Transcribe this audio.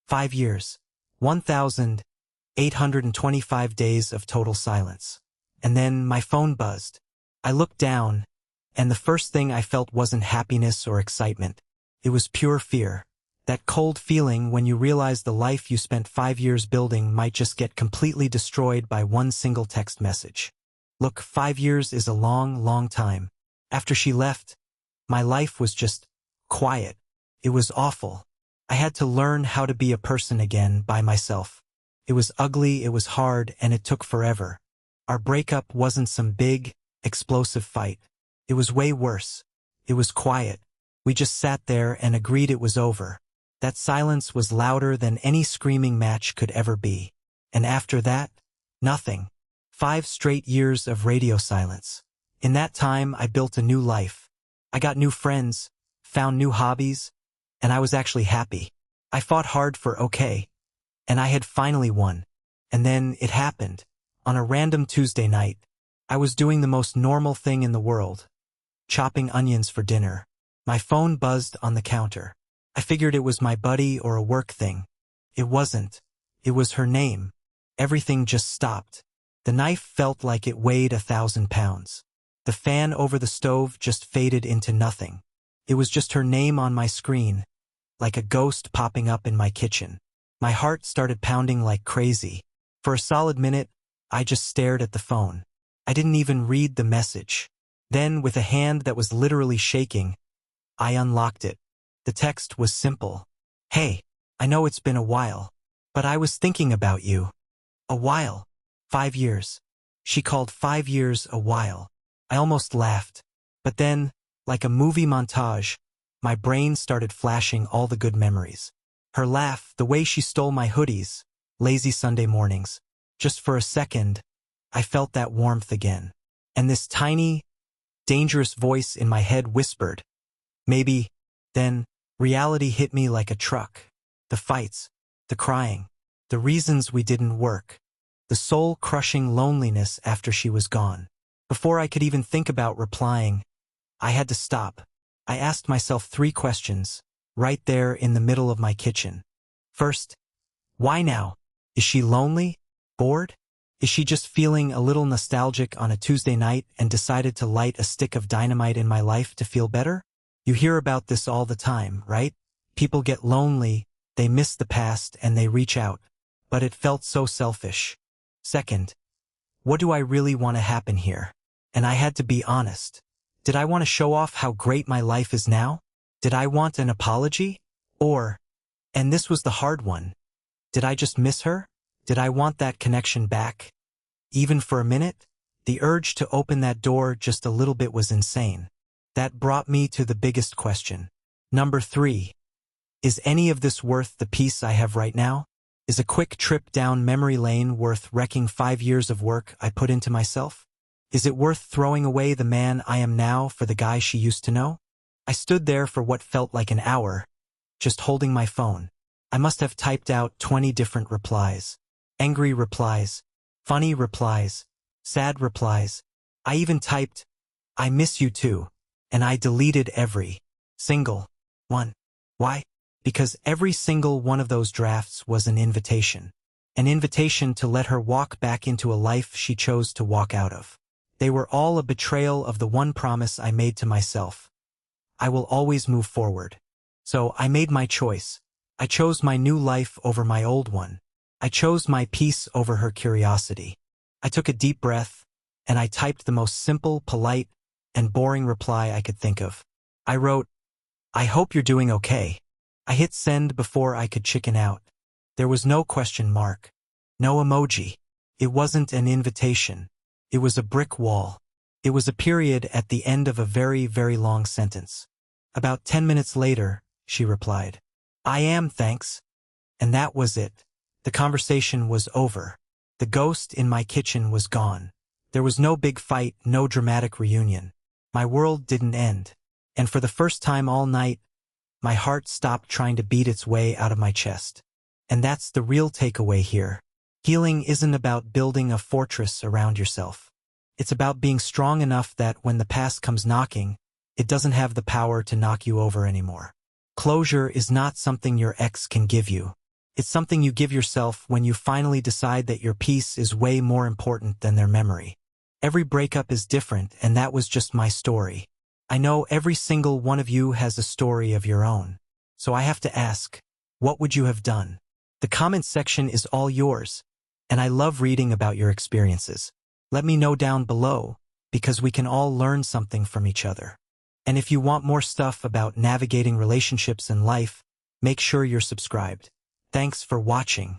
5 years. 1,825 days of total silence. And then my phone buzzed. I looked down, and the first thing I felt wasn't happiness or excitement. It was pure fear. That cold feeling when you realize the life you spent 5 years building might just get completely destroyed by one single text message. Look, 5 years is a long, long time. After she left, my life was just quiet. It was awful. I had to learn how to be a person again by myself. It was ugly, it was hard, and it took forever. Our breakup wasn't some big, explosive fight. It was way worse. It was quiet. We just sat there and agreed it was over. That silence was louder than any screaming match could ever be. And after that, nothing. 5 straight years of radio silence. In that time, I built a new life. I got new friends, found new hobbies, and I was actually happy. I fought hard for okay, and I had finally won. And then it happened. On a random Tuesday night, I was doing the most normal thing in the world, chopping onions for dinner. My phone buzzed on the counter. I figured it was my buddy or a work thing. It wasn't. It was her name. Everything just stopped. The knife felt like it weighed 1,000 pounds. The fan over the stove just faded into nothing. It was just her name on my screen, like a ghost popping up in my kitchen. My heart started pounding like crazy. For a solid minute, I just stared at the phone. I didn't even read the message. Then, with a hand that was literally shaking, I unlocked it. The text was simple. Hey, I know it's been a while, but I was thinking about you. A while. 5 years. She called 5 years a while. I almost laughed. But then, like a movie montage, my brain started flashing all the good memories. Her laugh, the way she stole my hoodies, lazy Sunday mornings. Just for a second, I felt that warmth again. And this tiny, dangerous voice in my head whispered, maybe. Then, reality hit me like a truck. The fights, the crying, the reasons we didn't work, the soul-crushing loneliness after she was gone. Before I could even think about replying, I had to stop. I asked myself 3 questions, right there in the middle of my kitchen. First, why now? Is she lonely? Bored? Is she just feeling a little nostalgic on a Tuesday night and decided to light a stick of dynamite in my life to feel better? You hear about this all the time, right? People get lonely, they miss the past, and they reach out. But it felt so selfish. Second, what do I really want to happen here? And I had to be honest. Did I want to show off how great my life is now? Did I want an apology? Or, and this was the hard one, did I just miss her? Did I want that connection back? Even for a minute? The urge to open that door just a little bit was insane. That brought me to the biggest question. Number 3. Is any of this worth the peace I have right now? Is a quick trip down memory lane worth wrecking 5 years of work I put into myself? Is it worth throwing away the man I am now for the guy she used to know? I stood there for what felt like an hour, just holding my phone. I must have typed out 20 different replies. Angry replies, funny replies, sad replies. I even typed, I miss you too, and I deleted every single one. Why? Because every single one of those drafts was an invitation to let her walk back into a life she chose to walk out of. They were all a betrayal of the one promise I made to myself. I will always move forward. So I made my choice. I chose my new life over my old one. I chose my peace over her curiosity. I took a deep breath, and I typed the most simple, polite, and boring reply I could think of. I wrote, I hope you're doing okay. I hit send before I could chicken out. There was no question mark, no emoji. It wasn't an invitation. It was a brick wall. It was a period at the end of a very, very long sentence. About 10 minutes later, she replied, I am, thanks. And that was it. The conversation was over. The ghost in my kitchen was gone. There was no big fight, no dramatic reunion. My world didn't end. And for the first time all night, my heart stopped trying to beat its way out of my chest. And that's the real takeaway here. Healing isn't about building a fortress around yourself. It's about being strong enough that when the past comes knocking, it doesn't have the power to knock you over anymore. Closure is not something your ex can give you. It's something you give yourself when you finally decide that your peace is way more important than their memory. Every breakup is different, and that was just my story. I know every single one of you has a story of your own. So I have to ask, what would you have done? The comment section is all yours, and I love reading about your experiences. Let me know down below, because we can all learn something from each other. And if you want more stuff about navigating relationships and life, make sure you're subscribed. Thanks for watching.